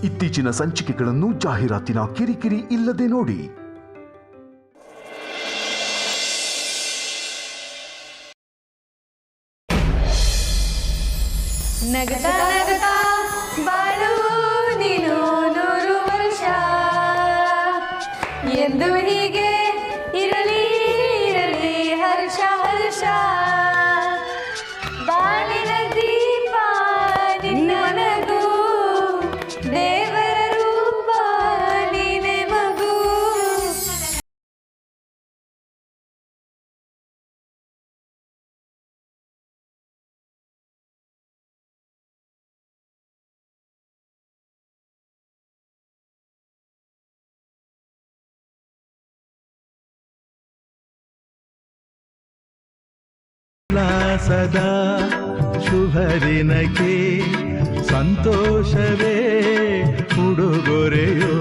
ಇತ್ತೀಚಿನ ಸಂಚಿಕೆಗಳನ್ನು ಜಾಹೀರಾತಿನ ಕಿರಿಕಿರಿ ಇಲ್ಲದೆ ನೋಡಿ. ನಗತಾ ನಗತಾ ಬಾಳು ನೀನು 100 ವರ್ಷ ಎಂದು ಹೀಗೆ ಇರಲಿ ಇರಲಿ ಹರ್ಷ ಹರ್ಷ ಬಾಳಿನ ದೀಪ ನಿನ್ನ ನಗು ದೇವರ ರೂಪ ನೀನೆ ಮಗು. ಸದಾ ಶುಭ ದಿನಕ್ಕೆ ಸಂತೋಷವೇ ಉಡುಗೊರೆಯೋ.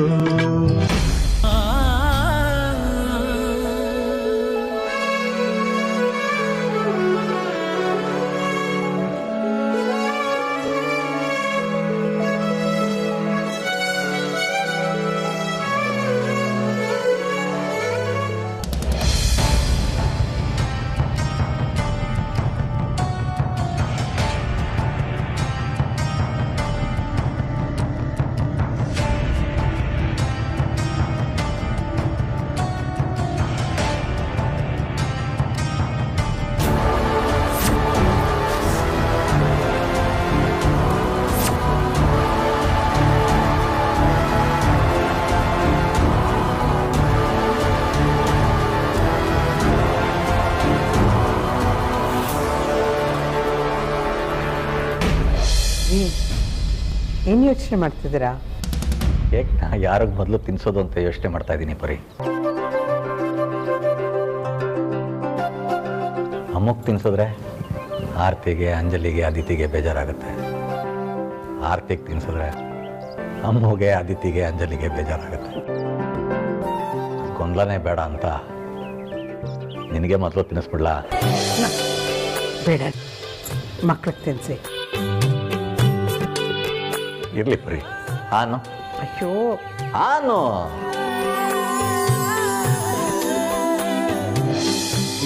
ಏನು ಯೋಚನೆ ಮಾಡ್ತಿದ್ದೀರಾ? ಕೇಕ್ ಯಾರಿಗೆ ಮೊದಲು ತಿನ್ಸೋದು ಅಂತ ಯೋಚನೆ ಮಾಡ್ತಾ ಇದ್ದೀನಿ ಪರಿ. ಅಮ್ಮಕ್ಕೆ ತಿನ್ಸಿದ್ರೆ ಆರ್ತಿಗೆ, ಅಂಜಲಿಗೆ, ಅದಿತಿಗೆ ಬೇಜಾರಾಗುತ್ತೆ. ಆರ್ತಿಗೆ ತಿನ್ಸಿದ್ರೆ ಅಮ್ಮಗೆ, ಅದಿತಿಗೆ, ಅಂಜಲಿಗೆ ಬೇಜಾರಾಗುತ್ತೆ. ಗೊಂದಲನೇ ಬೇಡ ಅಂತ ನಿನಗೆ ಮೊದಲು ತಿನ್ನಿಸ್ಬಿಡ್ಲಾ? ಬೇಡ, ಮಕ್ಳಿಗೆ ತಿನ್ನಿಸಿ. ಇರ್ಲಿ ಪರಿ, ಆನು. ಅಯ್ಯೋ ಆನು.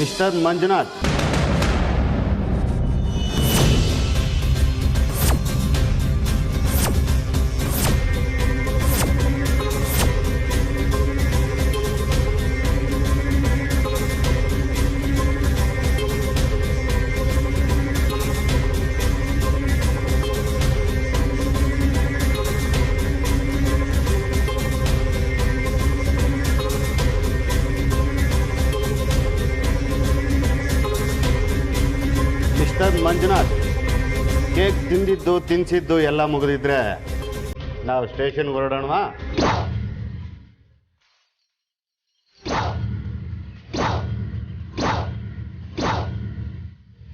ಮಿಸ್ಟರ್ ಮಂಜುನಾಥ್, ಮಂಜುನಾಥ್, ಕೇಕ್ ತಿಂದಿದ್ದು ತಿನ್ಸಿದ್ದು ಎಲ್ಲ ಮುಗಿದಿದ್ರೆ ನಾವು ಸ್ಟೇಷನ್ಗೆ ಹೊರಡೋಣವಾ?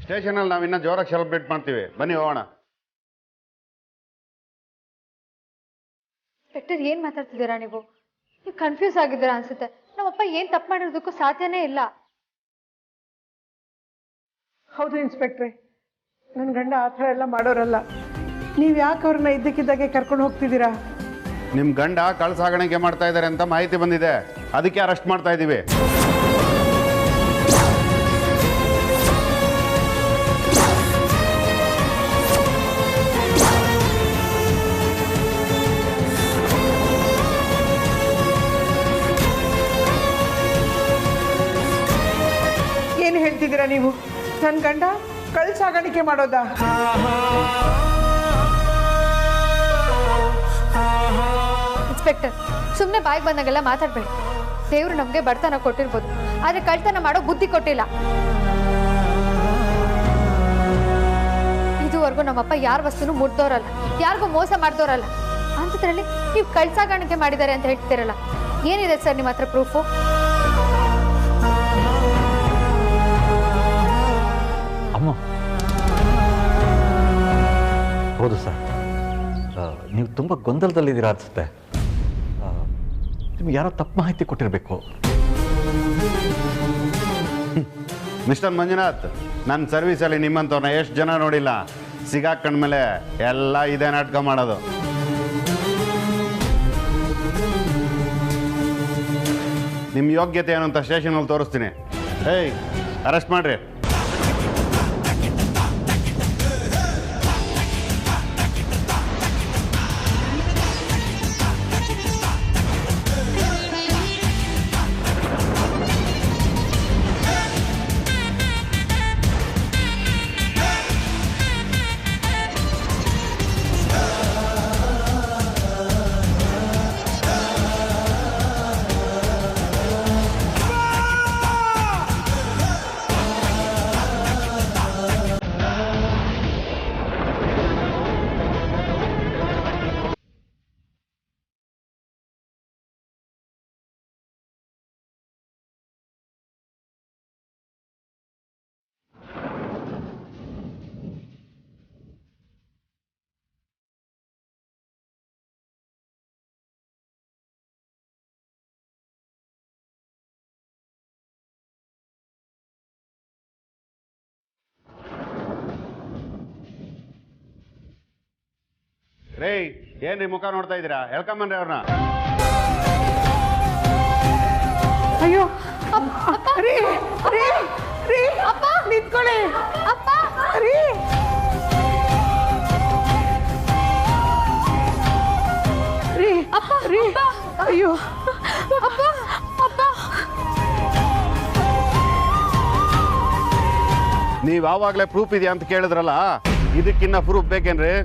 ಸ್ಟೇಷನಲ್ಲಿ ನಾವು ಇನ್ನೂ ಜೋರಾಗಿ ಸೆಲೆಬ್ರೇಟ್ ಮಾಡ್ತೀವಿ, ಬನ್ನಿ ಹೋಗೋಣ. ಡಾಕ್ಟರ್, ಏನ್ ಮಾತಾಡ್ತಿದ್ದೀರಾ ನೀವು? ಕನ್ಫ್ಯೂಸ್ ಆಗಿದ್ದೀರಾ ಅನ್ಸುತ್ತೆ. ನಮ್ಮಪ್ಪ ಏನ್ ತಪ್ಪು ಮಾಡಿರೋದಕ್ಕೂ ಸಾಧ್ಯನೇ ಇಲ್ಲ. ಹೌದು ಇನ್ಸ್ಪೆಕ್ಟ್ರೆ, ನನ್ನ ಗಂಡ ಆ ಥರ ಎಲ್ಲ ಮಾಡೋರಲ್ಲ. ನೀವು ಯಾಕೆ ಅವ್ರನ್ನ ಇದ್ದಕ್ಕಿದ್ದಾಗೆ ಕರ್ಕೊಂಡು ಹೋಗ್ತಿದ್ದೀರಾ? ನಿಮ್ಮ ಗಂಡ ಕಳ್ಳ ಸಾಗಾಣಿಕೆ ಮಾಡ್ತಾ ಇದ್ದಾರೆ ಅಂತ ಮಾಹಿತಿ ಬಂದಿದೆ, ಅದಕ್ಕೆ ಅರೆಸ್ಟ್ ಮಾಡ್ತಾ ಇದ್ದೀವಿ. ಏನು ಹೇಳ್ತಿದ್ದೀರಾ ನೀವು? ನನ್ನ ಗಂಡ ಕಳ್ಳ ಸಾಗಾಣಿಕೆ ಮಾಡೋದಾ? ಇನ್ಸ್ಪೆಕ್ಟರ್, ಸುಮ್ಮನೆ ಬಾಯಿಗೆ ಬಂದಾಗೆಲ್ಲ ಮಾತಾಡ್ಬೇಡಿ. ದೇವರು ನಮಗೆ ಬಡತನ ಕೊಟ್ಟಿರ್ಬೋದು, ಆದರೆ ಕಳ್ತನ ಮಾಡೋ ಬುದ್ಧಿ ಕೊಟ್ಟಿಲ್ಲ. ಇದುವರೆಗೂ ನಮ್ಮಪ್ಪ ಯಾರ ವಸ್ತುನು ಮುಟ್ದೋರಲ್ಲ, ಯಾರಿಗೂ ಮೋಸ ಮಾಡ್ದೋರಲ್ಲ. ಅಂಥದ್ರಲ್ಲಿ ನೀವು ಕಳ್ಳ ಸಾಗಾಣಿಕೆ ಮಾಡಿದ್ದಾರೆ ಅಂತ ಹೇಳ್ತಿರಲ್ಲ, ಏನಿದೆ ಸರ್ ನಿಮ್ಮ ಹತ್ರ ಪ್ರೂಫು? ಅಮ್ಮ, ಹೌದು ಸರ್, ನೀವು ತುಂಬ ಗೊಂದಲದಲ್ಲಿದ್ದೀರಾ ಅನಿಸುತ್ತೆ. ನಿಮ್ಗೆ ಯಾರೋ ತಪ್ಪು ಮಾಹಿತಿ ಕೊಟ್ಟಿರಬೇಕು. ಮಿಸ್ಟರ್ ಮಂಜುನಾಥ್, ನನ್ನ ಸರ್ವಿಸಲ್ಲಿ ನಿಮ್ಮಂಥವ್ರನ್ನ ಎಷ್ಟು ಜನ ನೋಡಿಲ್ಲ. ಸಿಗಾಕೊಂಡ್ಮೇಲೆ ಎಲ್ಲ ಇದೇ ನಾಟಕ ಮಾಡೋದು. ನಿಮ್ಮ ಯೋಗ್ಯತೆ ಏನು ಅಂತ ಸ್ಟೇಷನಲ್ಲಿ ತೋರಿಸ್ತೀನಿ. ಏಯ್, ಅರೆಸ್ಟ್ ಮಾಡ್ರಿ. ರೇ, ಏನ್ರಿ ಮುಖ ನೋಡ್ತಾ ಇದ್ದೀರಾ? ಹೇಳ್ಕೊಂಬನ್ರಿ ಅವ್ರನ್ನ. ಅಯ್ಯೋ ರೀ ರೀ ರೀ ಅಪ್ಪ ನಿಂತ್ಕೊಳ್ಳಿ. ಅಪ್ಪ ರೀ ರೀ ಅಪ್ಪ ರೀ ಅಯ್ಯೋ ಅಪ್ಪ ಅಪ್ಪ. ನೀವು ಯಾವಾಗಲೇ ಪ್ರೂಫ್ ಇದೆಯಾ ಅಂತ ಕೇಳಿದ್ರಲ್ಲ, ಇದಕ್ಕಿನ್ನ ಪ್ರೂಫ್ ಬೇಕೇನ್ರಿ?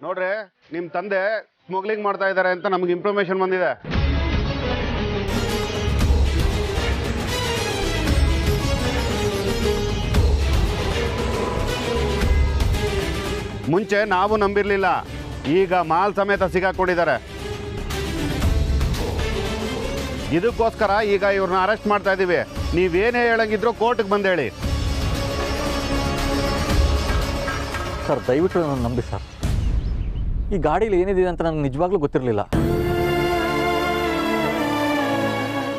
ನೋಡ್ರಿ, ನಿಮ್ಮ ತಂದೆ ಸ್ಮಗ್ಲಿಂಗ್ ಮಾಡ್ತಾ ಇದ್ದಾರೆ ಅಂತ ನಮ್ಗೆ ಇನ್ಫಾರ್ಮೇಶನ್ ಬಂದಿದೆ. ಮುಂಚೆ ನಾವು ನಂಬಿರ್ಲಿಲ್ಲ, ಈಗ ಮಾಲ್ ಸಮೇತ ಸಿಗಾಕೊಂಡಿದ್ದಾರೆ. ಇದಕ್ಕೋಸ್ಕರ ಈಗ ಇವ್ರನ್ನ ಅರೆಸ್ಟ್ ಮಾಡ್ತಾ ಇದ್ದೀವಿ. ನೀವೇನೇ ಹೇಳಂಗಿದ್ರು ಕೋರ್ಟ್ಗೆ ಬಂದು ಹೇಳಿ. ಸರ್, ದಯವಿಟ್ಟು ನನ್ನ ನಂಬಿ ಸರ್. ಈ ಗಾಡೀಲಿ ಏನಿದೆ ಅಂತ ನನಗೆ ನಿಜವಾಗ್ಲೂ ಗೊತ್ತಿರಲಿಲ್ಲ.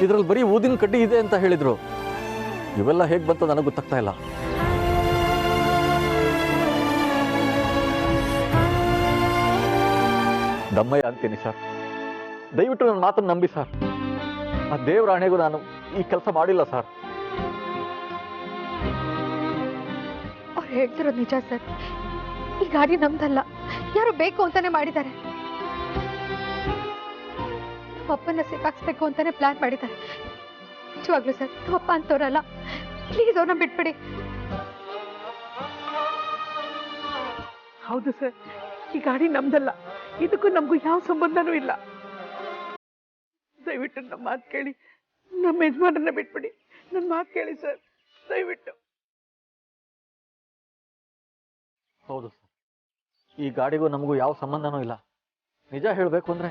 ಇದರಲ್ಲಿ ಬರೀ ಊದಿನ ಕಡ್ಡಿ ಇದೆ ಅಂತ ಹೇಳಿದರು. ಇವೆಲ್ಲ ಹೇಗೆ ಬಂತು ನನಗೆ ಗೊತ್ತಾಗ್ತಾ ಇಲ್ಲ. ದಮ್ಮಯ್ಯ ಅಂತೀನಿ ಸರ್. ದಯವಿಟ್ಟು ನನ್ನ ಮಾತನ್ನು ನಂಬಿ ಸರ್. ಆ ದೇವರ ಆಣೆಗೂ ನಾನು ಈ ಕೆಲಸ ಮಾಡಿಲ್ಲ ಸರ್. ಅವ್ರು ಹೇಳ್ತಿರೋದು ನಿಜ ಸರ್. ಈ ಗಾಡಿ ನಮ್ದಲ್ಲ, ಯಾರು ಬೇಕು ಅಂತಾನೆ ಮಾಡಿದ್ದಾರೆ. ನಮ್ಮಪ್ಪನ ಸಿಕ್ಕಾಕ್ಸ್ಬೇಕು ಅಂತಾನೆ ಪ್ಲಾನ್ ಮಾಡಿದ್ದಾರೆ. ನಿಜವಾಗ್ಲೂ ಸರ್, ನಮ್ಮಪ್ಪ ಅಂತವ್ರಲ್ಲ. ಪ್ಲೀಸ್ ಅವ್ರನ್ನ ಬಿಟ್ಬಿಡಿ. ಹೌದು ಸರ್, ಈ ಗಾಡಿ ನಮ್ದಲ್ಲ. ಇದಕ್ಕೂ ನಮಗೂ ಯಾವ ಸಂಬಂಧನೂ ಇಲ್ಲ. ದಯವಿಟ್ಟು ನಮ್ಮ ಮಾತು ಕೇಳಿ, ನಮ್ಮ ಯಜಮಾನನ್ನ ಬಿಟ್ಬಿಡಿ. ನನ್ನ ಮಾತು ಕೇಳಿ ಸರ್, ದಯವಿಟ್ಟು. ಹೌದು ಸರ್, ಈ ಗಾಡಿಗೂ ನಮಗೂ ಯಾವ ಸಂಬಂಧನೂ ಇಲ್ಲ. ನಿಜ ಹೇಳಬೇಕು ಅಂದರೆ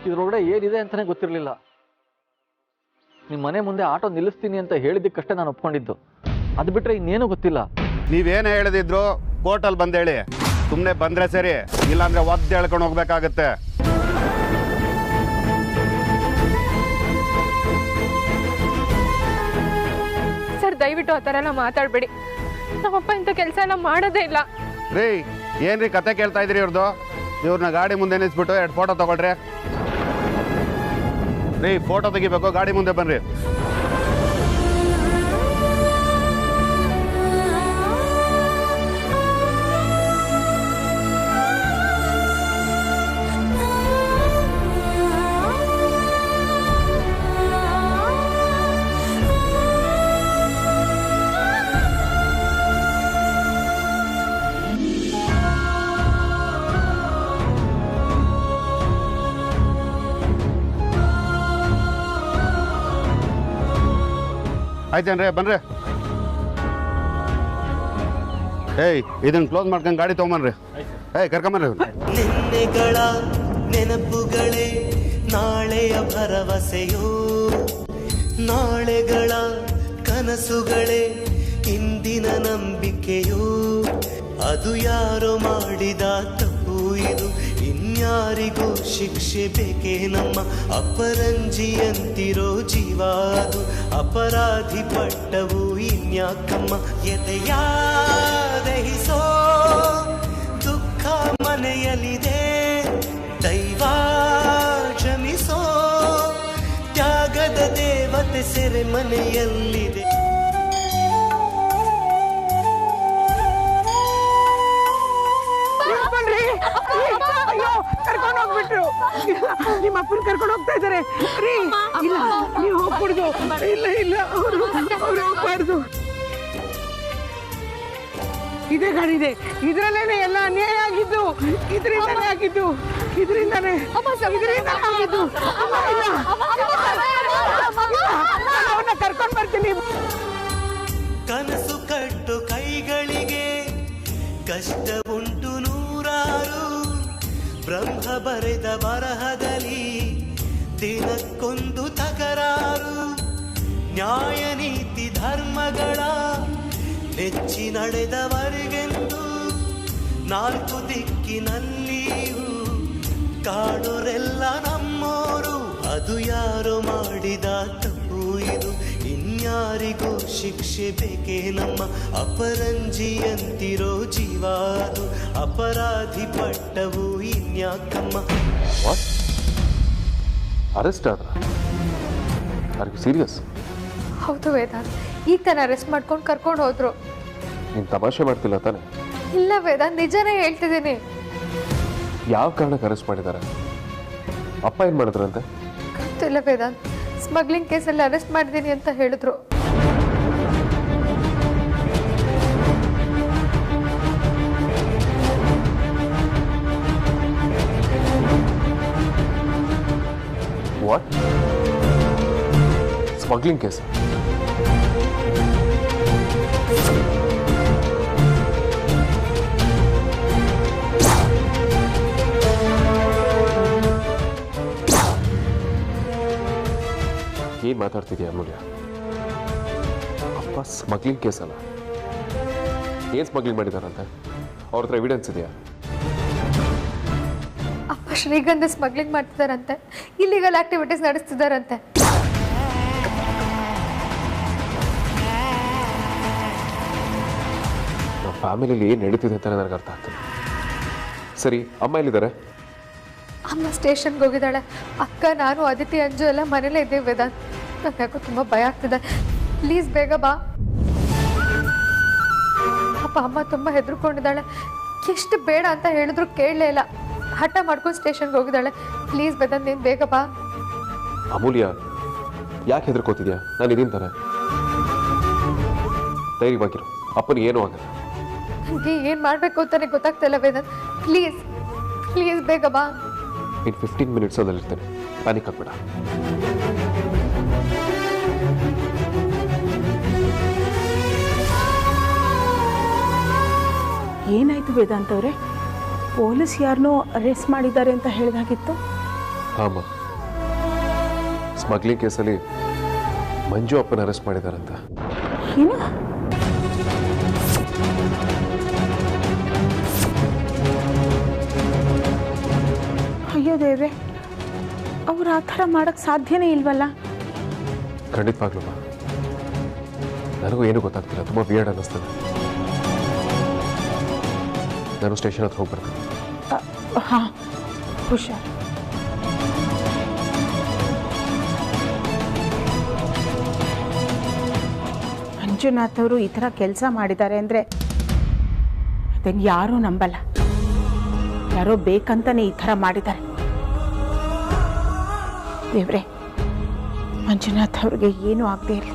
ಇದರೊಳಗಡೆ ಏನಿದೆ ಅಂತಲೇ ಗೊತ್ತಿರಲಿಲ್ಲ. ನಿಮ್ಮ ಮನೆ ಮುಂದೆ ಆಟೋ ನಿಲ್ಲಿಸ್ತೀನಿ ಅಂತ ಹೇಳಿದ್ದಕ್ಕಷ್ಟೇ ನಾನು ಒಪ್ಕೊಂಡಿದ್ದು. ಅದು ಬಿಟ್ಟರೆ ಇನ್ನೇನು ಗೊತ್ತಿಲ್ಲ. ನೀವೇನೇ ಹೇಳಿದ್ರು ಕೋರ್ಟಲ್ಲಿ ಬಂದು ಹೇಳಿ. ಸುಮ್ಮನೆ ಬಂದರೆ ಸರಿ, ಇಲ್ಲಾಂದರೆ ಒದ್ದು ಹೇಳ್ಕೊಂಡು ಹೋಗ್ಬೇಕಾಗತ್ತೆ. ಸರ್, ದಯವಿಟ್ಟು ಆ ಥರ ಎಲ್ಲ ಮಾತಾಡಬೇಡಿ. ನಮ್ಮಪ್ಪ ಇಂಥ ಕೆಲಸ ಎಲ್ಲ ಮಾಡೋದೇ ಇಲ್ಲ. ರೀ, ಏನ್ರಿ ಕತೆ ಕೇಳ್ತಾ ಇದ್ರಿ ಇವ್ರದ್ದು? ಇವ್ರನ್ನ ಗಾಡಿ ಮುಂದೆ ನಿಲ್ಲಿಸ್ಬಿಟ್ಟು 2 ಫೋಟೋ ತಗೊಳ್ರಿ. ರೀ, ಫೋಟೋ ತೆಗಿಬೇಕು, ಗಾಡಿ ಮುಂದೆ ಬನ್ರಿ. ಆಯ್ತೇನ್ರಿ, ಬನ್ರಿ. ಏಯ್ ಇದನ್ನ ಕ್ಲೋಸ್ ಮಾಡ್ಕೊಂಡು ಗಾಡಿ ತೊಗೊಂಬನ್ರಿ. ಏಯ್ ಕರ್ಕೊಂಬನ್ರಿ. ನಿನ್ನೆಗಳ ನೆನಪುಗಳೇ ನಾಳೆಯ ಭರವಸೆಯೋ, ನಾಳೆಗಳ ಕನಸುಗಳೇ ಇಂದಿನ ನಂಬಿಕೆಯೋ. ಅದು ಯಾರೋ ಮಾಡಿದ ತಪ್ಪು ಇದು, ಇನ್ಯಾರಿಗೂ ಶಿಕ್ಷೆ ಬೇಕೇ ನಮ್ಮ. ಅಪರಂಜಿಯಂತಿರೋ ಜೀವ ಅದು, ಅಪರಾಧಿ ಪಟ್ಟವು ಇನ್ಯಾಕಮ್ಮ. ಎದೆಯ ದಹಿಸೋ ದುಃಖ ಮನೆಯಲ್ಲಿದೆ, ದೈವ ಕ್ಷಮಿಸೋ ತ್ಯಾಗದ ದೇವತೆ ಸೆರೆ ಮನೆಯಲ್ಲಿದೆ. ಅಯ್ಯೋ ಕರ್ಕೊಂಡು ಹೋಗ್ಬಿಟ್ರು. ನಿಮ್ಮ ಅಪ್ಪನ ಕರ್ಕೊಂಡು ಹೋಗ್ತಾ ಇದ್ದಾರೆ ರೀ. ಇಲ್ಲ ನೀವು ಹೋಗ್ಬಿಡ್ದು. ಇಲ್ಲ ಇಲ್ಲ ಅವ್ರು ಹೋಗ್ಬಾರ್ದು. ಇದೇ ಗಾಡಿ ಇದೆ, ಇದ್ರಲ್ಲೇನೆ ಎಲ್ಲ ಅನ್ಯಾಯ ಆಗಿದ್ದು, ಇದರಿಂದಾನೇ ಆಗಿದ್ದು, ಇದರಿಂದಾನೇ ಆಗಿದ್ದು. ಅವನ್ನ ಕರ್ಕೊಂಡು ಬರ್ತೀನಿ. ಕನಸು ಕಟ್ಟು ಕೈಗಳಿಗೆ ಕಷ್ಟ ಉಂಟು ನೂರಾರು, ಬ್ರಹ್ಮ ಬರೆದ ಬರಹದಲ್ಲಿ ದಿನಕ್ಕೊಂದು ತಕರಾರು. ನ್ಯಾಯ ನೀತಿ ಧರ್ಮಗಳ ನೆಚ್ಚಿ ನಡೆದವರಿಗೆಂದು ನಾಲ್ಕು ದಿಕ್ಕಿನಲ್ಲಿಯೂ ಕಾಡೋರೆಲ್ಲ ನಮ್ಮೋರು. ಅದು ಯಾರೋ ಮಾಡಿದ ತಪ್ಪು ಇದು, ಇನ್ಯಾರಿಗೂ ಶಿಕ್ಷೆ ಬೇಕೇ ನಮ್ಮ. ಅಪರಂಜಿಯಂತಿರೋ ಜೀವ ಅದು, ಅಪರಾಧಿ ಪಟ್ಟವು ಇನ್ಯಾಕಮ್ಮ. ಅರೆಸ್ಟ್ ಆದ್ರ? Are you serious? ಹೌದು ವೇದಾಂತ್, ಈಗ ತಾನು ಅರೆಸ್ಟ್ ಮಾಡ್ಕೊಂಡು ಕರ್ಕೊಂಡು ಹೋದ್ರು. ನೀನು ತಮಾಷೆ ಮಾಡ್ತಿಲ್ಲ ತಾನೆ? ಇಲ್ಲ ವೇದಾಂತ್, ನಿಜನೇ ಹೇಳ್ತಿದ್ದೀನಿ. ಯಾವ ಕಾರಣಕ್ಕೆ ಅರೆಸ್ಟ್ ಮಾಡಿದ್ದಾರೆ? ಅಪ್ಪ ಏನು ಮಾಡಿದ್ರಂತೆ? ಗೊತ್ತಿಲ್ಲ ವೇದಾಂತ್, ಸ್ಮಗ್ಲಿಂಗ್ ಕೇಸಲ್ಲಿ ಅರೆಸ್ಟ್ ಮಾಡಿದ್ದೀನಿ ಅಂತ ಹೇಳಿದ್ರು. ವಾಟ್? Smuggling case? ಏನ್ ಮಾತಾಡ್ತಿದ್ಯಾ ಅಮೂಲ್ಯ? ಅಪ್ಪ ಸ್ಮಗ್ಲಿಂಗ್ ಕೇಸ್ ಅಲ್ಲ, ಏನ್ ಸ್ಮಗ್ಲಿಂಗ್ ಮಾಡಿದಾರಂತೆ? ಅವ್ರ ಹತ್ರ ಎವಿಡೆನ್ಸ್ ಇದೆಯಾ? ಅಪ್ಪ ಶ್ರೀಗಂಧ ಸ್ಮಗ್ಲಿಂಗ್ ಮಾಡ್ತಿದಾರಂತೆ, ಇಲ್ಲಿಗಲ್ ಆಕ್ಟಿವಿಟೀಸ್ ನಡೆಸ್ತಿದಾರಂತೆ. ನಮ್ಮ ಫ್ಯಾಮಿಲಿಯಲ್ಲಿ ಏನು ನಡೀತಿದೆ ಅಂತ ನನಗೆ ಅರ್ಥ ಆಗ್ತದೆ. ಸರಿ, ಅಮ್ಮ ಎಲ್ಲಿದ್ದಾರೆ? ಅಮ್ಮ ಸ್ಟೇಷನ್ಗೆ ಹೋಗಿದ್ದಾಳೆ. ಅಕ್ಕ, ನಾನು, ಅದಿತಿ, ಅಂಜು ಎಲ್ಲ ಮನೇಲೇ ಇದ್ದೀವಿ ವೇದಾಂತ್. ನಂಗೆ ಯಾಕೋ ತುಂಬ ಭಯ ಆಗ್ತಿದೆ. ಪ್ಲೀಸ್ ಬೇಗ ಬಾ. ಅಪ್ಪ ಅಮ್ಮ ತುಂಬ ಹೆದರ್ಕೊಂಡಿದ್ದಾಳೆ. ಎಷ್ಟು ಬೇಡ ಅಂತ ಹೇಳಿದ್ರು ಕೇಳಲೇ ಇಲ್ಲ. ಹಠ ಮಾಡ್ಕೊಂಡು ಸ್ಟೇಷನ್ಗೆ ಹೋಗಿದ್ದಾಳೆ. ಪ್ಲೀಸ್ ವೇದಾಂತ್, ನೀನು ಬೇಗ ಬಾ. ಅಮೂಲ್ಯ, ಯಾಕೆ ಹೆದರ್ಕೋತಿದ್ಯಾ? ನಾನು ಇದೀನಿ ತಾನೆ, ಧೈರ್ಯವಾಗಿರು. ಅಪ್ಪನಿಗೆ ಏನೂ ಆಗಲ್ಲ. ನನಗೆ ಏನು ಮಾಡಬೇಕು ಅಂತಾನೆ ಗೊತ್ತಾಗ್ತಿಲ್ಲ ವೇದಾಂತ್. ಪ್ಲೀಸ್ ಪ್ಲೀಸ್ ಬೇಗ ಬಾ. ಇನ್ನು 15 ಮಿನಿಟ್ಸ್ ಅಲ್ಲಿರ್ತೇನೆ, ಪ್ಯಾನಿಕ್ ಆಗ್ಬೇಡ. ಏನಾಯ್ತು ವೇದಾಂತ್ ಅವರೇ? ಪೊಲೀಸ್ ಯಾರನ್ನೋ ಅರೆಸ್ಟ್ ಮಾಡಿದ್ದಾರೆ ಅಂತ ಹೇಳಿದಾಗಿತ್ತು. ಹಾಂ, ಸ್ಮಗ್ಲಿಂಗ್ ಕೇಸಲ್ಲಿ ಮಂಜು ಅಪ್ಪನ ಅರೆಸ್ಟ್ ಮಾಡಿದಾರಂತ. ಏನು? ಅಯ್ಯೋ ದೇವ್ರೆ, ಅವ್ರು ಆ ಥರ ಮಾಡೋಕ್ಕೆ ಸಾಧ್ಯನೇ ಇಲ್ವಲ್ಲ. ಖಂಡಿತವಾಗ್ಲೂ ನನಗೂ ಏನೂ ಗೊತ್ತಾಗ್ತಿಲ್ಲ, ತುಂಬ ವಿಯರ್ಡ್ ಅನ್ನಿಸ್ತದೆ. ನಾನು ಸ್ಟೇಷನ್ ಹತ್ರ ಹೋಗಿ ಬರ್ತೀನಿ. ಹಾಂ, ಹುಷಾರ್. ಮಂಜುನಾಥ್ ಅವರು ಈ ಥರ ಕೆಲಸ ಮಾಡಿದ್ದಾರೆ ಅಂದರೆ ಅದನ್ನು ಯಾರೂ ನಂಬಲ್ಲ. ಯಾರೋ ಬೇಕಂತಾನೆ ಈ ಥರ ಮಾಡಿದ್ದಾರೆ. ದೇವ್ರೆ, ಮಂಜುನಾಥ್ ಅವ್ರಿಗೆ ಏನೂ ಆಗದೆ ಇರಲಿ.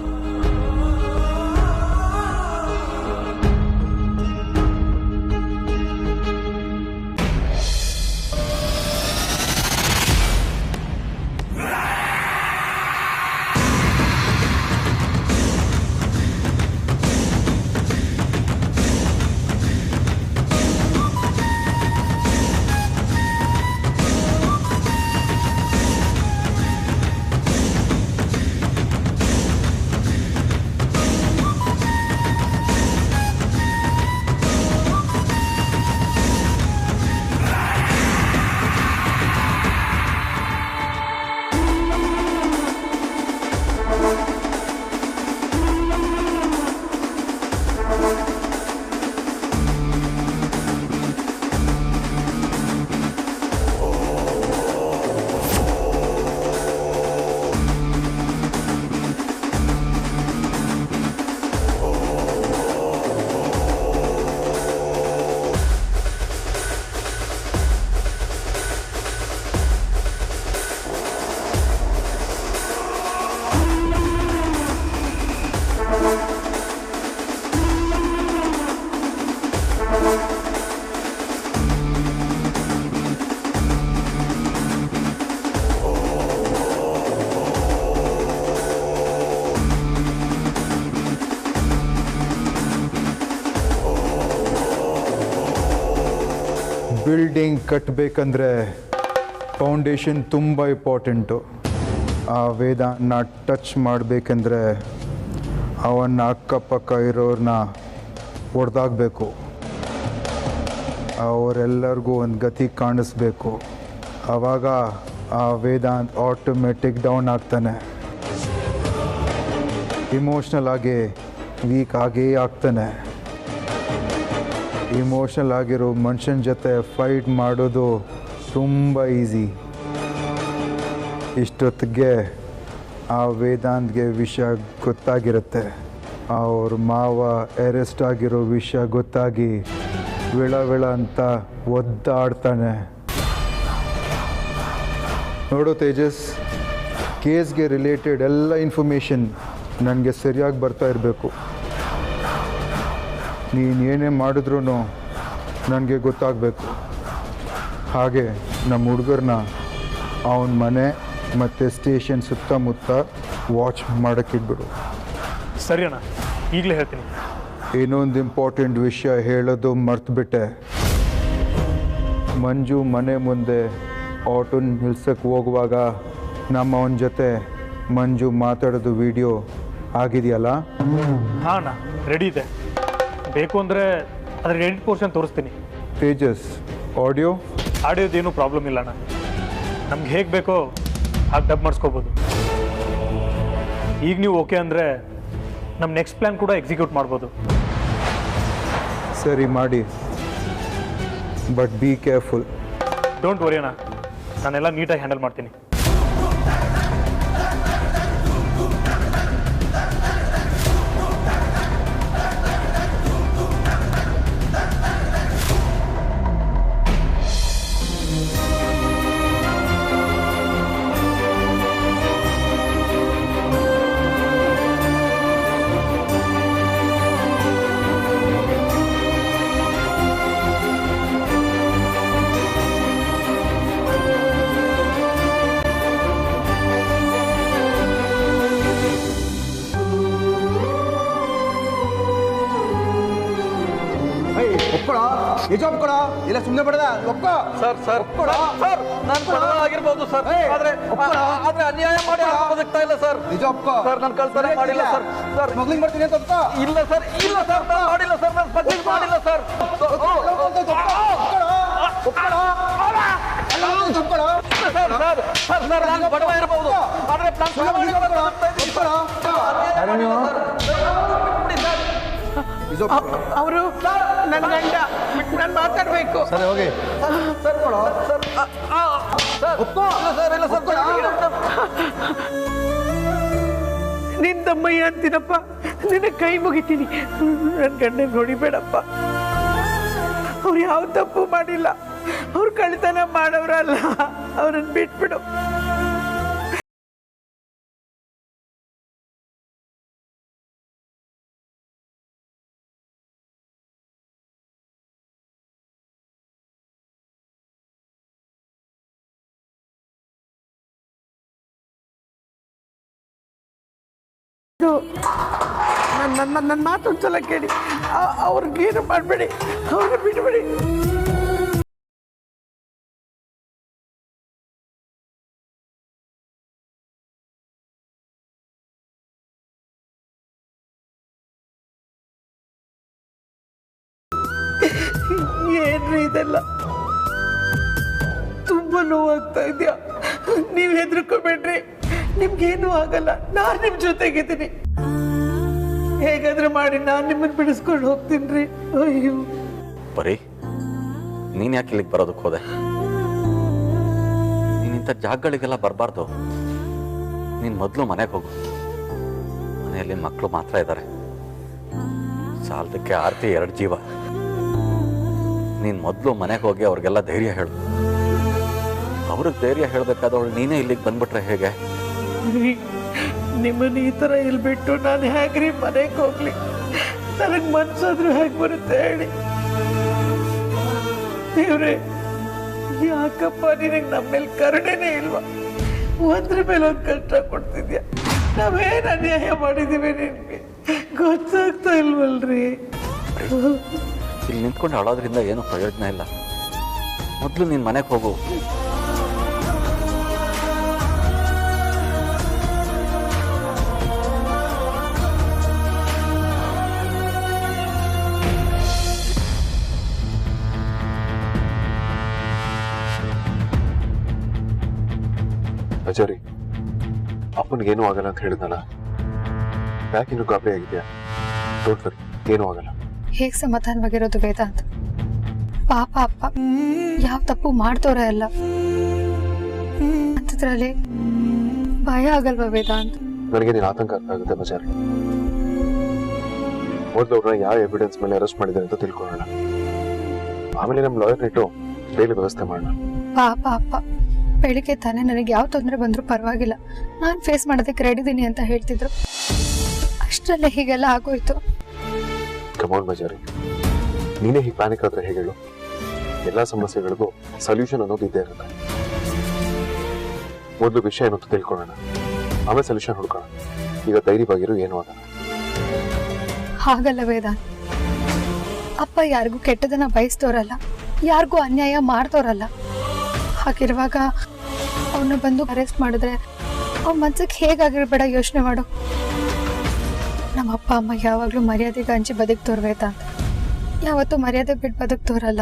ಬಿಲ್ಡಿಂಗ್ ಕಟ್ಟಬೇಕಂದ್ರೆ ಫೌಂಡೇಶನ್ ತುಂಬ ಇಂಪಾರ್ಟೆಂಟು. ಆ ವೇದಾನ ಟಚ್ ಮಾಡಬೇಕಂದ್ರೆ ಅವನ್ನ ಅಕ್ಕಪಕ್ಕ ಇರೋರನ್ನ ಹೊಡೆದಾಗಬೇಕು. ಅವರೆಲ್ಲರಿಗೂ ಒಂದು ಗತಿ ಕಾಣಿಸ್ಬೇಕು. ಆವಾಗ ಆ ವೇದಾಂತ್ ಆಟೋಮೆಟಿಕ್ ಡೌನ್ ಆಗ್ತಾನೆ. ಇಮೋಷ್ನಲ್ ಆಗಿ ವೀಕ್ ಆಗೇ ಆಗ್ತಾನೆ. ಇಮೋಷ್ನಲ್ ಆಗಿರೋ ಮನುಷ್ಯನ ಜೊತೆ ಫೈಟ್ ಮಾಡೋದು ತುಂಬ ಈಸಿ. ಇಷ್ಟೊತ್ತಿಗೆ ಆ ವೇದಾಂತ್ಗೆ ವಿಷಯ ಗೊತ್ತಾಗಿರುತ್ತೆ. ಅವ್ರ ಮಾವ ಅರೆಸ್ಟ್ ಆಗಿರೋ ವಿಷಯ ಗೊತ್ತಾಗಿ ವಿಳ ಅಂತ ಒದ್ದಾಡ್ತಾನೆ. ನೋಡು ತೇಜಸ್, ಕೇಸ್ಗೆ ರಿಲೇಟೆಡ್ ಎಲ್ಲ ಇನ್ಫಾರ್ಮೇಷನ್ ನನಗೆ ಸರಿಯಾಗಿ ಬರ್ತಾ ಇರಬೇಕು. ನೀನು ಏನೇ ಮಾಡಿದ್ರೂ ನನಗೆ ಗೊತ್ತಾಗಬೇಕು. ಹಾಗೆ ನಮ್ಮ ಹುಡುಗರನ್ನ ಅವನ ಮನೆ ಮತ್ತು ಸ್ಟೇಷನ್ ಸುತ್ತಮುತ್ತ ವಾಚ್ ಮಾಡೋಕ್ಕಿಟ್ಬಿಡು. ಸರಿ ಅಣ್ಣ, ಈಗಲೇ ಹೇಳ್ತೀನಿ. ಇನ್ನೊಂದು ಇಂಪಾರ್ಟೆಂಟ್ ವಿಷಯ ಹೇಳೋದು ಮರ್ತುಬಿಟ್ಟೆ. ಮಂಜು ಮನೆ ಮುಂದೆ ಆಟೋ ನಿಲ್ಸಕ್ಕೆ ಹೋಗುವಾಗ ನಮ್ಮ ಅವನ ಜೊತೆ ಮಂಜು ಮಾತಾಡೋದು ವಿಡಿಯೋ ಆಗಿದೆಯಲ್ಲ? ಹಾಂ ಅಣ್ಣ, ರೆಡಿ ಇದೆ. ಬೇಕು ಅಂದರೆ ಅದ್ರ ಎಡಿಟ್ ಪೋರ್ಷನ್ ತೋರಿಸ್ತೀನಿ. ತೇಜಸ್, ಆಡಿಯೋದೇನು ಪ್ರಾಬ್ಲಮ್ ಇಲ್ಲ ಅಣ್ಣ. ನಮ್ಗೆ ಹೇಗೆ ಬೇಕೋ ಹಾಗೆ ಡಬ್ ಮಾಡಿಸ್ಕೋಬೋದು. ಈಗ ನೀವು ಓಕೆ ಅಂದರೆ ನಮ್ಮ ನೆಕ್ಸ್ಟ್ ಪ್ಲ್ಯಾನ್ ಕೂಡ ಎಕ್ಸಿಕ್ಯೂಟ್ ಮಾಡ್ಬೋದು. ಸರಿ ಮಾಡಿ, but be careful. Don't worry ಅಣ್ಣ, ನಾನೆಲ್ಲ ನೀಟಾಗಿ ಹ್ಯಾಂಡಲ್ ಮಾಡ್ತೀನಿ. ನಿಜ ಒಪ್ಕೊಡ, ಇಲ್ಲ ಸುಮ್ಮನೆ ಬಿಡದ ಒಪ್ಕೋ. ಸರ್ ನಾನು ಬಡವ ಆಗಿರ್ಬೋದು ಸರ್, ಆದ್ರೆ ಅನ್ಯಾಯ ಮಾಡಿ ಬದುಕ್ತಾ ಇಲ್ಲ ಸರ್. ನಿಜ ಒಪ್ಕೋ ಸರ್, ನಾನು ಕಳ್ತನೆ ಮಾಡಿಲ್ಲ ಸರ್. ಸ್ಮಗ್ಲಿಂಗ್ ಮಾಡ್ತೀನಿ ಅಂತ ಒಪ್ಕೋ. ಇಲ್ಲ ಸರ್, ನಾನು ಮಾಡಿಲ್ಲ ಸರ್, ನಾನು ಸ್ಮಗ್ಲಿಂಗ್ ಮಾಡಿಲ್ಲ ಸರ್. ನಾನು ಬಡವ ಇರಬಹುದು, ಆದ್ರೆ ಅವರು ನನ್ನ ಗಂಡ, ನಾನು ಮಾತಾಡ್ಬೇಕು. ಸರಿ ಹೋಗಿ. ನಿನ್ ತಮ್ಮಯ್ಯ ಅಂತೀನಪ್ಪ, ನಿನ್ನ ಕೈ ಮುಗಿತೀನಿ. ನನ್ನ ಗಂಡ ನೋಡಿಬೇಡಪ್ಪ. ಅವ್ರು ಯಾವ ತಪ್ಪು ಮಾಡಿಲ್ಲ, ಅವ್ರು ಕಳ್ತನ ಮಾಡೋರಲ್ಲ. ಅವ್ರನ್ನ ಬಿಟ್ಬಿಡು. ನನ್ನ ಮಾತೊಂದ್ಸಲ ಕೇಳಿ, ಅವ್ರಿಗೇನು ಮಾಡಬೇಡಿ, ಅವ್ರನ್ನ ಬಿಡಬೇಡಿ. ಏನ್ರಿ ಇದೆಲ್ಲ? ತುಂಬಾ ನೋವಾಗ್ತಾ ಇದೆಯಾ? ನೀವು ಹೆದರ್ಕೋಬೇಡ್ರಿ, ನಿಮ್ಗೇನು ಆಗಲ್ಲ. ನಾನು ನಿಮ್ ಜೊತೆಗಿದ್ದೀನಿ. ಹೇಗಾದ್ರೂ ಮಾಡಿ ನಾನು ನಿಮ್ಮನ್ನು ಬಿಡಿಸ್ಕೊಂಡು ಹೋಗ್ತೀನಿ. ಅಯ್ಯೋ ಬರೀ ನೀನ್ ಯಾಕೆ ಇಲ್ಲಿಗೆ ಬರೋದಕ್ಕೆ ಹೋದೆ? ನೀನ್ ಇಂಥ ಜಾಗಗಳಿಗೆಲ್ಲ ಬರಬಾರ್ದು. ನೀನ್ ಮೊದಲು ಮನೆಗೆ ಹೋಗು. ಮನೆಯಲ್ಲಿ ಮಕ್ಕಳು ಮಾತ್ರ ಇದ್ದಾರೆ, ಸಾಲದಕ್ಕೆ ಆರ್ತಿ 2 ಜೀವ. ನೀನ್ ಮೊದಲು ಮನೆಗೆ ಹೋಗಿ ಅವ್ರಿಗೆಲ್ಲ ಧೈರ್ಯ ಹೇಳು. ಅವ್ರಿಗೆ ಧೈರ್ಯ ಹೇಳ್ಬೇಕಾದವಳು ನೀನೇ ಇಲ್ಲಿಗೆ ಬಂದ್ಬಿಟ್ರೆ ಹೇಗೆ? ನಿಮ್ಮನ್ನ ಈ ಥರ ಇಲ್ಲಿ ಬಿಟ್ಟು ನಾನು ಹೇಗ್ರಿ ಮನೆಗೆ ಹೋಗ್ಲಿ? ನನಗೆ ಮನ್ಸಾದ್ರೂ ಹೇಗೆ ಬರುತ್ತೆ ಹೇಳಿ? ದೇವ್ರೆ, ಯಾಕಪ್ಪ ನಿನಗೆ ನಮ್ಮ ಮೇಲೆ ಕರುಣೆನೇ ಇಲ್ವಾ? ಒಂದ್ರ ಮೇಲೆ ಒಂದು ಕಷ್ಟ ಕೊಡ್ತಿದ್ಯಾ? ನಾವೇನು ಅನ್ಯಾಯ ಮಾಡಿದ್ದೀವಿ ನಿನಗೆ ಗೊತ್ತಾಗ್ತಾ ಇಲ್ವಲ್ರಿ? ಇಲ್ಲಿ ನಿಂತ್ಕೊಂಡು ಅಳೋದ್ರಿಂದ ಏನೂ ಪ್ರಯೋಜನ ಇಲ್ಲ. ಮೊದಲು ನೀನು ಮನೆಗೆ ಹೋಗು. ಅಜರಿ, ಅಪ್ಪನಿಗೇನೂ ಆಗಲ್ಲ ಅಂತ ಹೇಳಿದ್ನಲ್ಲ, ಯಾಕಿನ್ನೂ ಗಾಬರಿ ಆಗಿದ್ಯಾ? ಡೋಂಟ್ ವರಿ, ಏನೂ ಆಗಲ್ಲ. ಹೇಗೆ ಸಮಾಧಾನವಾಗಿರೋದು ವೇದಾಂತ್? ಪಾಪ ಅಪ್ಪ ಯಾವ ತಪ್ಪು ಮಾಡ್ತವ್ರೆ ಅಲ್ಲ, ಅಂಥದ್ರಲ್ಲಿ ಭಯ ಆಗಲ್ವಾ ವೇದಾಂತ್? ನನಗೆ ನೀನು ಆತಂಕ ಅರ್ಥ ಆಗುತ್ತೆ ಬಜಾರಿ. ಮೊದಲು ಅವ್ರನ್ನ ಯಾವ ಎವಿಡೆನ್ಸ್ ಮೇಲೆ ಅರೆಸ್ಟ್ ಮಾಡಿದ್ದಾರೆ ಅಂತ ತಿಳ್ಕೊಳ್ಳೋಣ, ಆಮೇಲೆ ನಮ್ಮ ಲಾಯರ್ ಇಟ್ಟು ಬೇಲಿ ವ್ಯವಸ್ಥೆ ಮಾಡೋಣ. ಪಾಪ ಅಪ್ಪ ಬೆಳಿಗ್ಗೆ ತಾನೇ ನನಗೆ ಯಾವ ತೊಂದರೆ ಬಂದರೂ ಪರವಾಗಿಲ್ಲ, ನಾನು ಫೇಸ್ ಮಾಡೋದಕ್ಕೆ ರೆಡಿದ್ದೀನಿ ಅಂತ ಹೇಳ್ತಿದ್ರು. ಅಷ್ಟರಲ್ಲೇ ಹೀಗೆಲ್ಲ ಆಗೋಯ್ತು. ಕಮಾನ್ ಬಜಾರಿ, ನೀನೇ ಹೀಗೆ ಪ್ಯಾನಿಕ್ ಆದ್ರೆ ಹೇಗೆ ಹೇಳು? ಎಲ್ಲ ಸಮಸ್ಯೆಗಳಿಗೂ ಸೊಲ್ಯೂಷನ್ ಅನ್ನೋದು ಇದ್ದೇ ಇರುತ್ತೆ. ಮೊದಲು ವಿಷಯ ಏನಂತ ತಿಳ್ಕೊಳ್ಳೋಣ, ಆಮೇಲೆ ಸೊಲ್ಯೂಷನ್ ಹುಡ್ಕೋಣ. ಈಗ ಧೈರ್ಯವಾಗಿರು, ಏನೂ ಆಗಲ್ಲ. ಹಾಗಲ್ಲ ವೇದಾಂತ್, ಅಪ್ಪ ಯಾರಿಗೂ ಕೆಟ್ಟದನ್ನ ಬಯಸ್ತೋರಲ್ಲ, ಯಾರಿಗೂ ಅನ್ಯಾಯ ಮಾಡ್ತೋರಲ್ಲ. ಹಾಗಿರುವಾಗ ಅವನ್ನ ಬಂದು ಅರೆಸ್ಟ್ ಮಾಡಿದ್ರೆ ಅವ್ನ ಮನ್ಸಿಗೆ ಹೇಗಾಗಿರ್ಬೇಡ ಯೋಚನೆ ಮಾಡು. ನಮ್ಮ ಅಪ್ಪ ಅಮ್ಮ ಯಾವಾಗಲೂ ಮರ್ಯಾದೆಗೆ ಹಂಚಿ ಬದುಕ್ತೋರ್ ವೇದಾಂತ್, ಯಾವತ್ತೂ ಮರ್ಯಾದೆ ಬಿಟ್ಟು ಬದುಕ್ತೋರಲ್ಲ.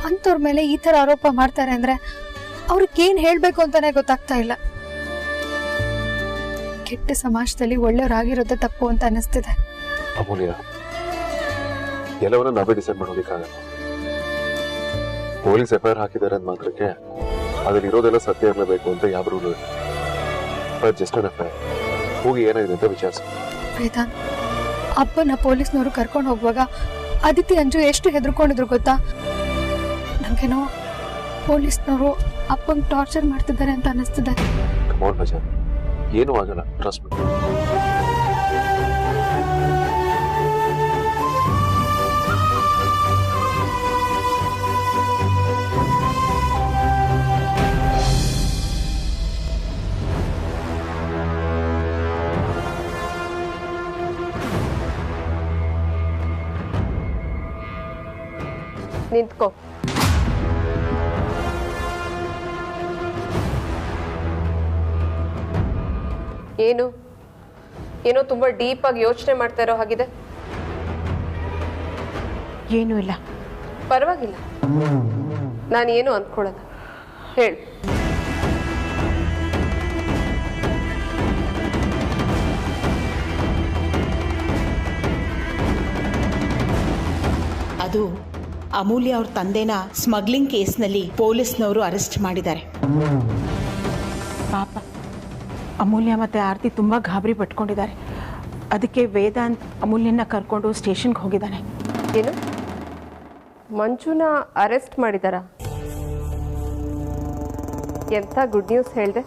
ಅಂಥವ್ರ ಮೇಲೆ ಈ ಥರ ಆರೋಪ ಮಾಡ್ತಾರೆ ಅಂದ್ರೆ ಅವ್ರಿಗೇನು ಹೇಳಬೇಕು ಅಂತಾನೆ ಗೊತ್ತಾಗ್ತಾ ಇಲ್ಲ. ಕೆಟ್ಟ ಸಮಾಜದಲ್ಲಿ ಒಳ್ಳೆಯವರಾಗಿರೋದೇ ತಪ್ಪು ಅಂತ ಅನಿಸ್ತಿದೆ. ಅಮೂಲ್ಯ, ಎಲ್ಲವನ್ನ ನಾವೇ ಡಿಸೈಡ್ ಮಾಡೋದಕ್ಕಾಗಲ್ಲ. ಪೊಲೀಸ್ ಎಫ್ಐಆರ್ ಹಾಕಿದ್ದಾರೆ ಅಂದ ಮಾತ್ರಕ್ಕೆ ಅದ್ರಲ್ಲಿ ಇರೋದೆಲ್ಲ ಸತ್ಯ ಇರಲೇಬೇಕು ಅಂತ ಯಾವ ರೂಲ್ ಇಲ್ಲ. ಬಟ್ ಜಸ್ಟ್ ಅನ್ ಎಫ್ಐಆರ್, ಹೋಗಿ ಏನಾಗಿದೆ ಅಂತ ವಿಚಾರಿಸಿ. ವೇದಾಂತ್, ಅಪ್ಪನ ಪೊಲೀಸ್ನವರು ಕರ್ಕೊಂಡು ಹೋಗುವಾಗ ಅದಿತಿ ಅಂಜು ಎಷ್ಟು ಹೆದರ್ಕೊಂಡಿದ್ರು ಗೊತ್ತಾ? ನಂಗೇನೋ ಪೊಲೀಸ್ನವರು ಅಪ್ಪಂಗೆ ಟಾರ್ಚರ್ ಮಾಡ್ತಿದ್ದಾರೆ ಅಂತ ಅನಿಸ್ತಿದೆ. ಕಮಾನ್ ಬಜಾರ್, ಏನೂ ಆಗಲ್ಲ, ಟ್ರಸ್ಟ್ ಮೀ. ನಿಂತ್ಕೋ. ಏನೋ ತುಂಬಾ ಡೀಪ್ ಆಗಿ ಯೋಚನೆ ಮಾಡ್ತಾ ಇರೋ ಹಾಗಿದೆ. ಏನೂ ಇಲ್ಲ. ಪರವಾಗಿಲ್ಲ, ನಾನು ಏನು ಅಂದ್ಕೊಳ್ಳಲ್ಲ, ಹೇಳು. ಅದು ಅಮೂಲ್ಯ ಅವ್ರ ತಂದೆನ ಸ್ಮಗ್ಲಿಂಗ್ ಕೇಸ್ನಲ್ಲಿ ಪೊಲೀಸ್ನವರು ಅರೆಸ್ಟ್ ಮಾಡಿದ್ದಾರೆ. ಪಾಪ ಅಮೂಲ್ಯ ಮತ್ತು ಆರತಿ ತುಂಬ ಗಾಬರಿ ಪಟ್ಕೊಂಡಿದ್ದಾರೆ. ಅದಕ್ಕೆ ವೇದಾಂತ್ ಅಮೂಲ್ಯನ ಕರ್ಕೊಂಡು ಸ್ಟೇಷನ್ಗೆ ಹೋಗಿದ್ದಾನೆ. ಏನು, ಮಂಜುನ ಅರೆಸ್ಟ್ ಮಾಡಿದಾರಾ? ಎಂಥ ಗುಡ್ ನ್ಯೂಸ್ ಹೇಳಿದೆ.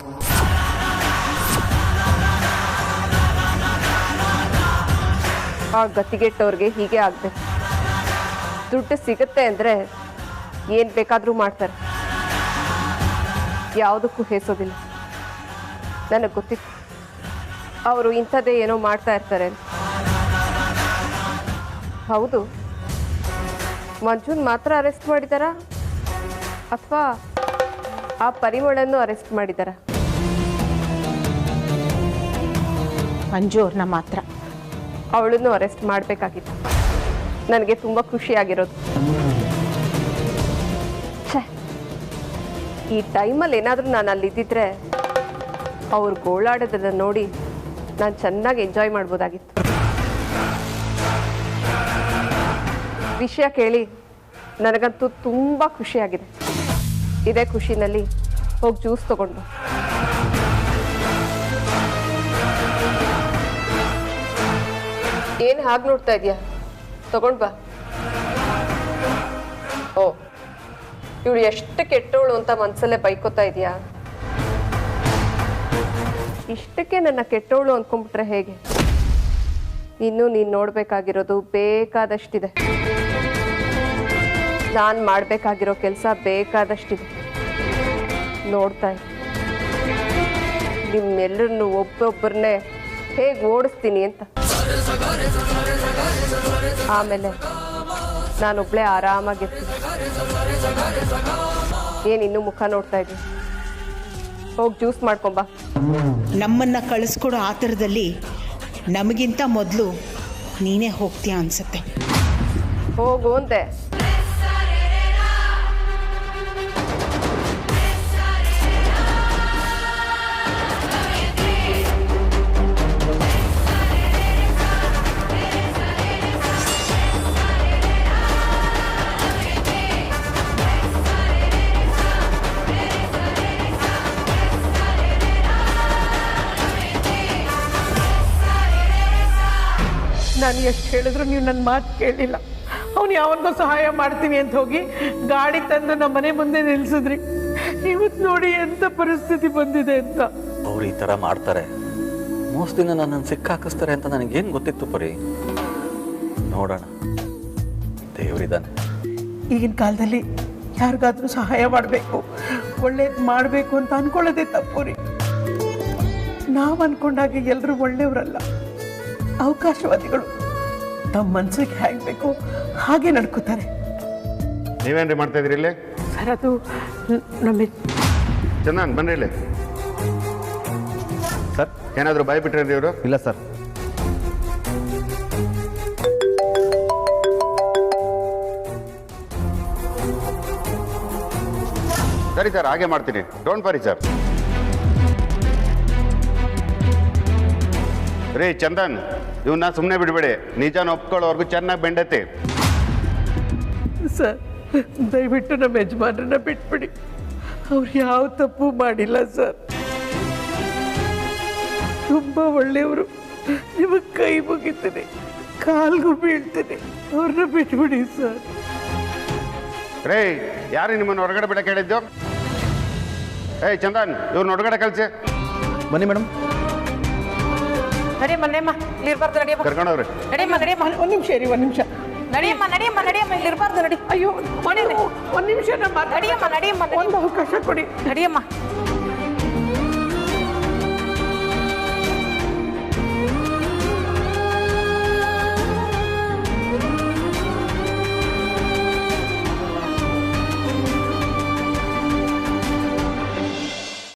ಆ ಗತಿಗೆಟ್ಟವ್ರಿಗೆ ಹೀಗೆ ಆಗಬೇಕು. ದುಡ್ಡು ಸಿಗುತ್ತೆ ಅಂದರೆ ಏನು ಬೇಕಾದರೂ ಮಾಡ್ತಾರೆ, ಯಾವುದಕ್ಕೂ ಹೇಸೋದಿಲ್ಲ. ನನಗೆ ಗೊತ್ತಿತ್ತು ಅವರು ಇಂಥದ್ದೇ ಏನೋ ಮಾಡ್ತಾ ಇರ್ತಾರೆ ಅಂತ. ಹೌದು, ಮಂಜುನ್ ಮಾತ್ರ ಅರೆಸ್ಟ್ ಮಾಡಿದಾರಾ ಅಥವಾ ಆ ಪರಿಮಳನ್ನು ಅರೆಸ್ಟ್ ಮಾಡಿದಾರಾ? ಮಂಜು ಅವ್ರನ್ನ ಮಾತ್ರ. ಅವಳನ್ನು ಅರೆಸ್ಟ್ ಮಾಡಬೇಕಾಗಿತ್ತು. ನನಗೆ ತುಂಬ ಖುಷಿಯಾಗಿರೋದು. ಛೇ, ಈ ಟೈಮಲ್ಲಿ ಏನಾದರೂ ನಾನು ಅಲ್ಲಿದ್ದಿದ್ರೆ ಅವ್ರು ಗೋಳಾಡೋದನ್ನು ನೋಡಿ ನಾನು ಚೆನ್ನಾಗಿ ಎಂಜಾಯ್ ಮಾಡ್ಬೋದಾಗಿತ್ತು. ವಿಷಯ ಕೇಳಿ ನನಗಂತೂ ತುಂಬ ಖುಷಿಯಾಗಿದೆ. ಇದೇ ಖುಷಿನಲ್ಲಿ ಹೋಗಿ ಜ್ಯೂಸ್ ತಗೊಂಡು. ಏನು ಹಾಗೆ ನೋಡ್ತಾ ಇದೆಯಾ? ತಗೊಂಡು ಬಾ. ಓ, ಇವಳು ಎಷ್ಟು ಕೆಟ್ಟವಳು ಅಂತ ಮನಸ್ಸಲ್ಲೇ ಬೈಕೋತಾ ಇದೆಯಾ? ಇಷ್ಟಕ್ಕೆ ನನ್ನ ಕೆಟ್ಟವಳು ಅಂದ್ಕೊಂಡ್ಬಿಟ್ರೆ ಹೇಗೆ? ಇನ್ನೂ ನೀನು ನೋಡಬೇಕಾಗಿರೋದು ಬೇಕಾದಷ್ಟಿದೆ. ನಾನು ಮಾಡಬೇಕಾಗಿರೋ ಕೆಲಸ ಬೇಕಾದಷ್ಟಿದೆ. ನೋಡ್ತಾ ಇದ್ದೆ ನಿಮ್ಮೆಲ್ಲರನ್ನು ಒಬ್ಬೊಬ್ಬರನ್ನೇ ಹೇಗೆ ಓಡಿಸ್ತೀನಿ ಅಂತ. ಆಮೇಲೆ ನಾನೊಬ್ಳೆ ಆರಾಮಾಗಿರ್ತೀನಿ. ಏನಿನ್ನೂ ಮುಖ ನೋಡ್ತಾ ಇದ್ವಿ? ಹೋಗಿ ಜ್ಯೂಸ್ ಮಾಡ್ಕೊಂಬ. ನಮ್ಮನ್ನ ಕಳಿಸ್ಕೊಡೋ ಆತರದಲ್ಲಿ ನಮಗಿಂತ ಮೊದಲು ನೀನೇ ಹೋಗ್ತೀಯ ಅನ್ಸುತ್ತೆ. ಹೋಗು ಅಂತೆ. ನಾನು ಎಷ್ಟು ಹೇಳಿದ್ರು ನೀವು ನನ್ನ ಮಾತು ಕೇಳಿಲ್ಲ. ಅವ್ನು ಯಾವನಿಗೋ ಸಹಾಯ ಮಾಡ್ತೀನಿ ಅಂತ ಹೋಗಿ ಗಾಡಿ ತಂದು ನಮ್ಮ ಮನೆ ಮುಂದೆ ನಿಲ್ಸಿದ್ರಿ. ಇವತ್ತು ನೋಡಿ ಎಂಥ ಪರಿಸ್ಥಿತಿ ಬಂದಿದೆ ಅಂತ. ಅವ್ರು ಈ ಥರ ಮಾಡ್ತಾರೆ, ಮೋಸದಿಂದ ನನ್ನನ್ನು ಸಿಕ್ಕಾಕಿಸ್ತಾರೆ ಅಂತ ನನಗೇನು ಗೊತ್ತಿತ್ತು ಪರಿ. ನೋಡೋಣ, ದೇವರಿದ್ದಾನೆ. ಈಗಿನ ಕಾಲದಲ್ಲಿ ಯಾರಿಗಾದ್ರೂ ಸಹಾಯ ಮಾಡಬೇಕು, ಒಳ್ಳೇದು ಮಾಡಬೇಕು ಅಂತ ಅನ್ಕೊಳ್ಳೋದೇ ತಪ್ಪು ರೀ. ನಾವು ಅನ್ಕೊಂಡಾಗ ಎಲ್ಲರೂ ಒಳ್ಳೆಯವರಲ್ಲ, ಅವಕಾಶವಾದಿಗಳು. ತಮ್ಮ ಮನಸ್ಸಿಗೆ ಹೇಗೆ ಬೇಕು ಹಾಗೆ ನಡ್ಕೋತಾರೆ. ನೀವೇನ್ರಿ ಮಾಡ್ತಾ ಇದ್ರಿ ಇಲ್ಲಿ? ಸರ್ ಅದು ನಮ್ಮ ಚಂದನ್ ಬನ್ರಿ ಇಲ್ಲಿ. ಸರ್ ಏನಾದರೂ ಬಾಯ್ ಬಿಟ್ರೇನ್ರಿ ಇವರು? ಇಲ್ಲ ಸರ್. ಸರಿ ಸರ್, ಹಾಗೆ ಮಾಡ್ತೀನಿ, ಡೋಂಟ್ ವರಿ ಸರ್. ರೀ ಚಂದನ್, ಇವನ್ನ ಸುಮ್ಮನೆ ಬಿಡಬೇಡಿ, ನಿಜಾನ ಒಪ್ಕೊಳ್ಳೋವರೆಗೂ ಚೆನ್ನಾಗಿ ಬೆಂಡತಿ. ಸರ್ ದಯವಿಟ್ಟು ನಮ್ಮ ಯಜಮಾನರನ್ನ ಬಿಟ್ಬಿಡಿ. ಅವ್ರು ಯಾವ ತಪ್ಪು ಮಾಡಿಲ್ಲ ಸರ್, ತುಂಬ ಒಳ್ಳೆಯವರು. ನಿಮಗೆ ಕೈ ಮುಗಿತೀನಿ, ಕಾಲ್ಗೂ ಬೀಳ್ತೀನಿ, ಅವ್ರನ್ನ ಬಿಟ್ಬಿಡಿ ಸರ್. ರೇ, ಯಾರು ನಿಮ್ಮನ್ನು ಹೊರಗಡೆ ಬಿಡಕ್ಕೆ ಹೇಳಿದ್ದು? ಏಯ್ ಚಂದನ್, ಇವ್ರನ್ನ ಹೊರಗಡೆ ಕಳಿಸಿ. ಬನ್ನಿ ಮೇಡಮ್. ನಡಿಯಮ್ಮ ನಡಿಯಮ್ಮ, ಇಲ್ಲಿ ಇರ್ಬಾರ್ದು. ನಡಿಯಮ್ಮ ಕರ್ಕೊಂಡವ್ರಿ. ನಡಿಯಮ್ಮ ನಡಿಯಮ್ಮ. ಒಂದು ನಿಮಿಷ ರೀ, ಒಂದು ನಿಮಿಷ. ನಡಿಯಮ್ಮ ನಡಿಯಮ್ಮ ನಡಿಯಮ್ಮ, ಇಲ್ಲಿ ಇರ್ಬಾರ್ದು. ನಡಿ. ಅಯ್ಯೋ ಒಂದು ನಿಮಿಷ ನಮ್ಮ ನಡಿಯಮ್ಮ ನಡಿಯಮ್ಮ, ಒಂದು ಅವಕಾಶ ಕೊಡಿ. ನಡಿಯಮ್ಮ.